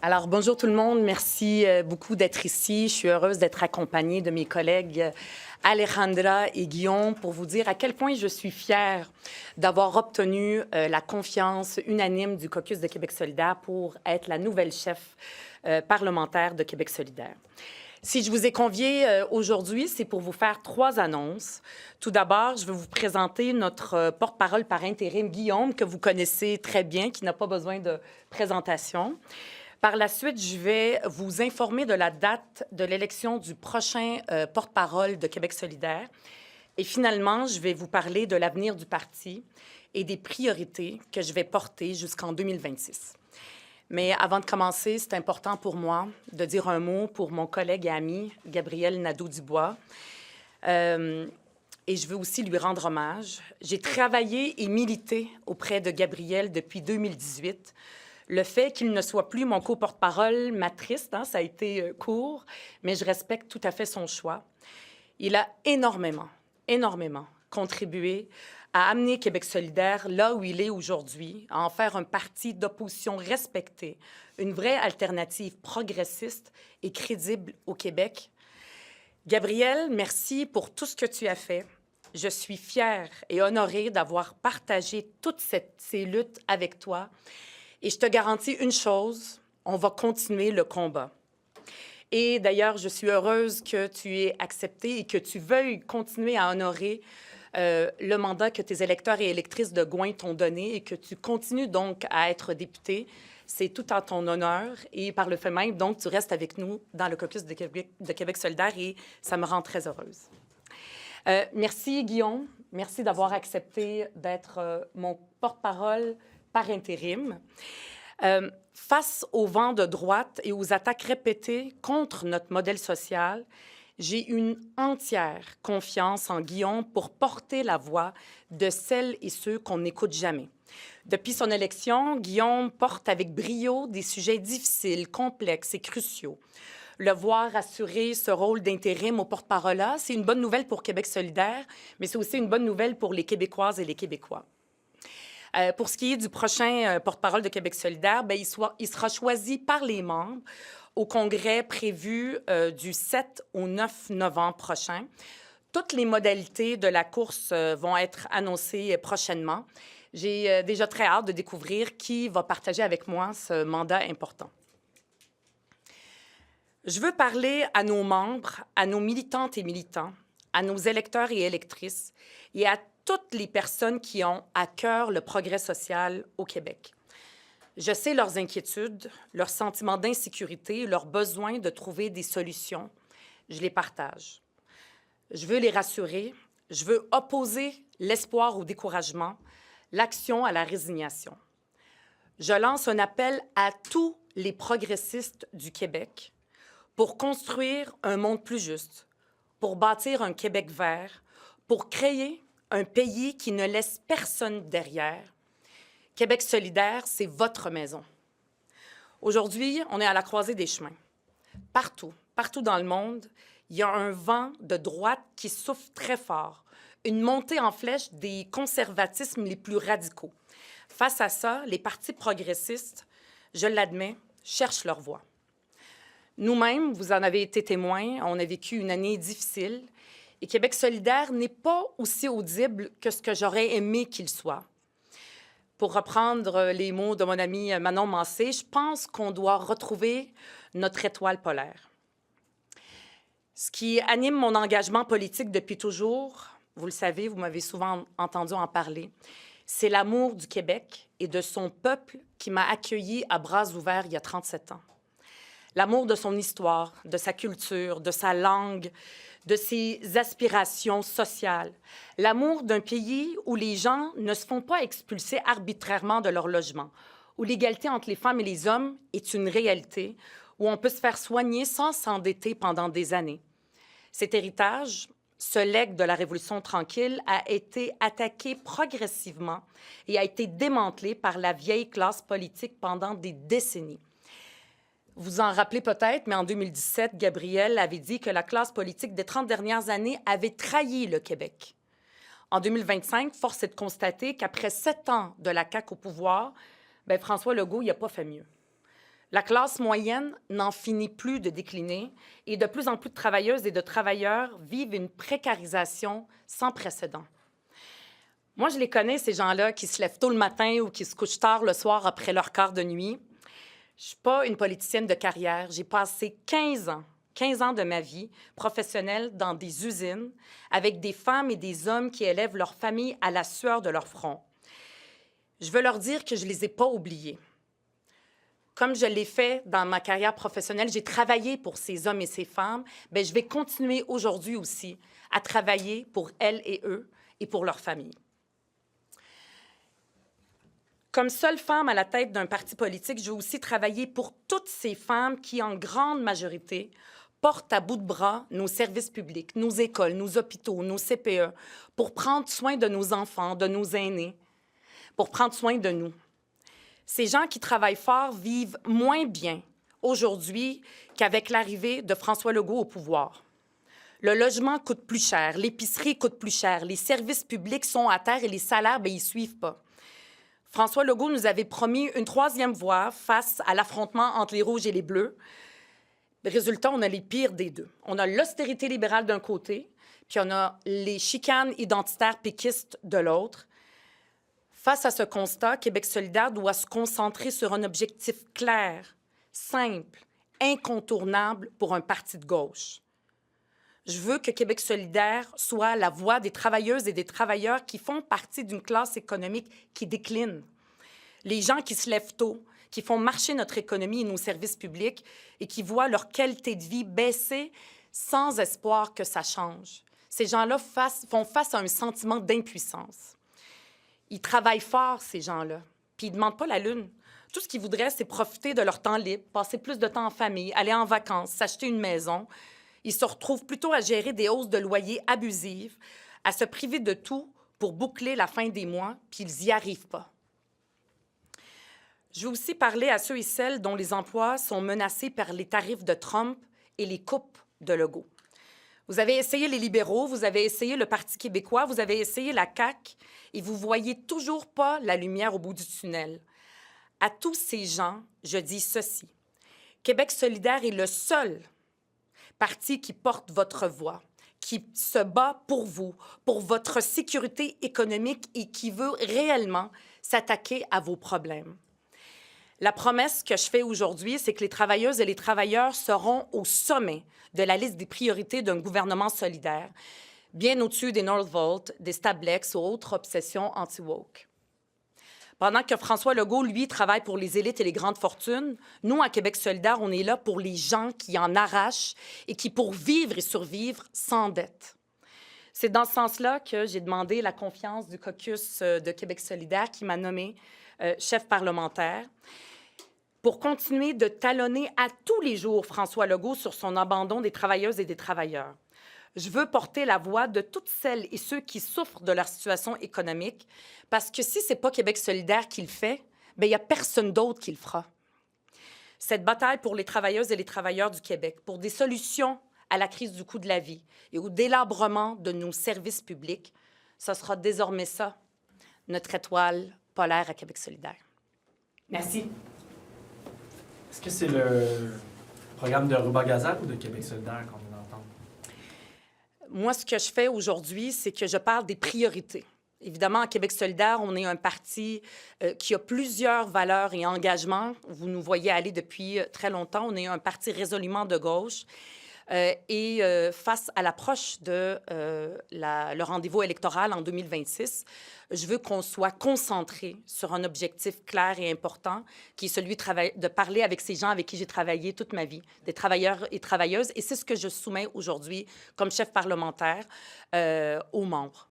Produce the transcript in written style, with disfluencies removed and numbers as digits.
Alors, bonjour tout le monde. Merci beaucoup d'être ici. Je suis heureuse d'être accompagnée de mes collègues Alejandra et Guillaume pour vous dire à quel point je suis fière d'avoir obtenu la confiance unanime du Caucus de Québec solidaire pour être la nouvelle chef parlementaire de Québec solidaire. Si je vous ai convié aujourd'hui, c'est pour vous faire 3 annonces. Tout d'abord, je vais vous présenter notre porte-parole par intérim, Guillaume, que vous connaissez très bien, qui n'a pas besoin de présentation. Par la suite, je vais vous informer de la date de l'élection du prochain porte-parole de Québec solidaire. Et finalement, je vais vous parler de l'avenir du parti et des priorités que je vais porter jusqu'en 2026. Mais avant de commencer, c'est important pour moi de dire un mot pour mon collègue et ami, Gabriel Nadeau-Dubois. Et je veux aussi lui rendre hommage. J'ai travaillé et milité auprès de Gabriel depuis 2018. Le fait qu'il ne soit plus mon co-porte-parole m'attriste, ça a été court, mais je respecte tout à fait son choix. Il a énormément contribué à amener Québec solidaire là où il est aujourd'hui, à en faire un parti d'opposition respecté, une vraie alternative progressiste et crédible au Québec. Gabriel, merci pour tout ce que tu as fait. Je suis fière et honorée d'avoir partagé toutes ces luttes avec toi. Et je te garantis une chose, on va continuer le combat. Et d'ailleurs, je suis heureuse que tu aies accepté et que tu veuilles continuer à honorer le mandat que tes électeurs et électrices de Gouin t'ont donné et que tu continues donc à être député. C'est tout en ton honneur et par le fait même, donc, tu restes avec nous dans le caucus de Québec solidaire et ça me rend très heureuse. Merci, Guillaume. Merci d'avoir accepté d'être mon porte-parole par intérim. Face au vent de droite et aux attaques répétées contre notre modèle social, j'ai une entière confiance en Guillaume pour porter la voix de celles et ceux qu'on n'écoute jamais. Depuis son élection, Guillaume porte avec brio des sujets difficiles, complexes et cruciaux. Le voir assurer ce rôle d'intérim au porte-parole-là, c'est une bonne nouvelle pour Québec solidaire, mais c'est aussi une bonne nouvelle pour les Québécoises et les Québécois. Pour ce qui est du prochain porte-parole de Québec solidaire, il sera choisi par les membres au congrès prévu du 7 au 9 novembre prochain. Toutes les modalités de la course vont être annoncées prochainement. J'ai déjà très hâte de découvrir qui va partager avec moi ce mandat important. Je veux parler à nos membres, à nos militantes et militants, à nos électeurs et électrices et à toutes les personnes qui ont à cœur le progrès social au Québec. Je sais leurs inquiétudes, leurs sentiments d'insécurité, leurs besoins de trouver des solutions. Je les partage. Je veux les rassurer. Je veux opposer l'espoir au découragement, l'action à la résignation. Je lance un appel à tous les progressistes du Québec pour construire un monde plus juste, pour bâtir un Québec vert, pour créer un pays qui ne laisse personne derrière. Québec solidaire, c'est votre maison. Aujourd'hui, on est à la croisée des chemins. Partout dans le monde, il y a un vent de droite qui souffle très fort, une montée en flèche des conservatismes les plus radicaux. Face à ça, les partis progressistes, je l'admets, cherchent leur voie. Nous-mêmes, vous en avez été témoins, on a vécu une année difficile et Québec solidaire n'est pas aussi audible que ce que j'aurais aimé qu'il soit. Pour reprendre les mots de mon amie Manon Mancé, je pense qu'on doit retrouver notre étoile polaire. Ce qui anime mon engagement politique depuis toujours, vous le savez, vous m'avez souvent entendu en parler, c'est l'amour du Québec et de son peuple qui m'a accueilli à bras ouverts il y a 37 ans. L'amour de son histoire, de sa culture, de sa langue, de ses aspirations sociales. L'amour d'un pays où les gens ne se font pas expulser arbitrairement de leur logement, où l'égalité entre les femmes et les hommes est une réalité, où on peut se faire soigner sans s'endetter pendant des années. Cet héritage, ce legs de la Révolution tranquille, a été attaqué progressivement et a été démantelé par la vieille classe politique pendant des décennies. Vous en rappelez peut-être, mais en 2017, Gabriel avait dit que la classe politique des 30 dernières années avait trahi le Québec. En 2025, force est de constater qu'après 7 ans de la CAQ au pouvoir, François Legault n'a pas fait mieux. La classe moyenne n'en finit plus de décliner et de plus en plus de travailleuses et de travailleurs vivent une précarisation sans précédent. Moi, je les connais, ces gens-là qui se lèvent tôt le matin ou qui se couchent tard le soir après leur quart de nuit. Je ne suis pas une politicienne de carrière. J'ai passé 15 ans de ma vie professionnelle dans des usines avec des femmes et des hommes qui élèvent leur famille à la sueur de leur front. Je veux leur dire que je ne les ai pas oubliés. Comme je l'ai fait dans ma carrière professionnelle, j'ai travaillé pour ces hommes et ces femmes, bien, je vais continuer aujourd'hui aussi à travailler pour elles et eux et pour leurs familles. Comme seule femme à la tête d'un parti politique, je veux aussi travailler pour toutes ces femmes qui, en grande majorité, portent à bout de bras nos services publics, nos écoles, nos hôpitaux, nos CPE, pour prendre soin de nos enfants, de nos aînés, pour prendre soin de nous. Ces gens qui travaillent fort vivent moins bien aujourd'hui qu'avec l'arrivée de François Legault au pouvoir. Le logement coûte plus cher, l'épicerie coûte plus cher, les services publics sont à terre et les salaires, bien, ils ne suivent pas. François Legault nous avait promis une troisième voie face à l'affrontement entre les rouges et les bleus. Résultat, on a les pires des deux. On a l'austérité libérale d'un côté, puis on a les chicanes identitaires péquistes de l'autre. Face à ce constat, Québec solidaire doit se concentrer sur un objectif clair, simple, incontournable pour un parti de gauche. Je veux que Québec solidaire soit la voix des travailleuses et des travailleurs qui font partie d'une classe économique qui décline. Les gens qui se lèvent tôt, qui font marcher notre économie et nos services publics et qui voient leur qualité de vie baisser sans espoir que ça change. Ces gens-là font face à un sentiment d'impuissance. Ils travaillent fort, ces gens-là, puis ils ne demandent pas la lune. Tout ce qu'ils voudraient, c'est profiter de leur temps libre, passer plus de temps en famille, aller en vacances, s'acheter une maison. Ils se retrouvent plutôt à gérer des hausses de loyer abusives, à se priver de tout pour boucler la fin des mois, puis ils n'y arrivent pas. Je veux aussi parler à ceux et celles dont les emplois sont menacés par les tarifs de Trump et les coupes de Legault. Vous avez essayé les libéraux, vous avez essayé le Parti québécois, vous avez essayé la CAQ et vous ne voyez toujours pas la lumière au bout du tunnel. À tous ces gens, je dis ceci. Québec solidaire est le seul parti qui porte votre voix, qui se bat pour vous, pour votre sécurité économique et qui veut réellement s'attaquer à vos problèmes. La promesse que je fais aujourd'hui, c'est que les travailleuses et les travailleurs seront au sommet de la liste des priorités d'un gouvernement solidaire, bien au-dessus des Northvolt, des Stablex ou autres obsessions anti-woke. Pendant que François Legault, lui, travaille pour les élites et les grandes fortunes, nous, à Québec solidaire, on est là pour les gens qui en arrachent et qui, pour vivre et survivre, s'endettent. C'est dans ce sens-là que j'ai demandé la confiance du caucus de Québec solidaire qui m'a nommé chef parlementaire pour continuer de talonner à tous les jours François Legault sur son abandon des travailleuses et des travailleurs. Je veux porter la voix de toutes celles et ceux qui souffrent de leur situation économique, parce que si ce n'est pas Québec solidaire qui le fait, bien, il n'y a personne d'autre qui le fera. Cette bataille pour les travailleuses et les travailleurs du Québec, pour des solutions à la crise du coût de la vie et au délabrement de nos services publics, ce sera désormais ça, notre étoile polaire à Québec solidaire. Merci. Est-ce que c'est le programme de Ruba Gazal ou de Québec solidaire qu'on vient d'entendre? Moi, ce que je fais aujourd'hui, c'est que je parle des priorités. Évidemment, à Québec solidaire, on est un parti qui a plusieurs valeurs et engagements. Vous nous voyez aller depuis très longtemps. On est un parti résolument de gauche. Face à l'approche de le rendez-vous électoral en 2026, je veux qu'on soit concentré sur un objectif clair et important, qui est celui de parler avec ces gens avec qui j'ai travaillé toute ma vie, des travailleurs et travailleuses. Et c'est ce que je soumets aujourd'hui comme chef parlementaire aux membres.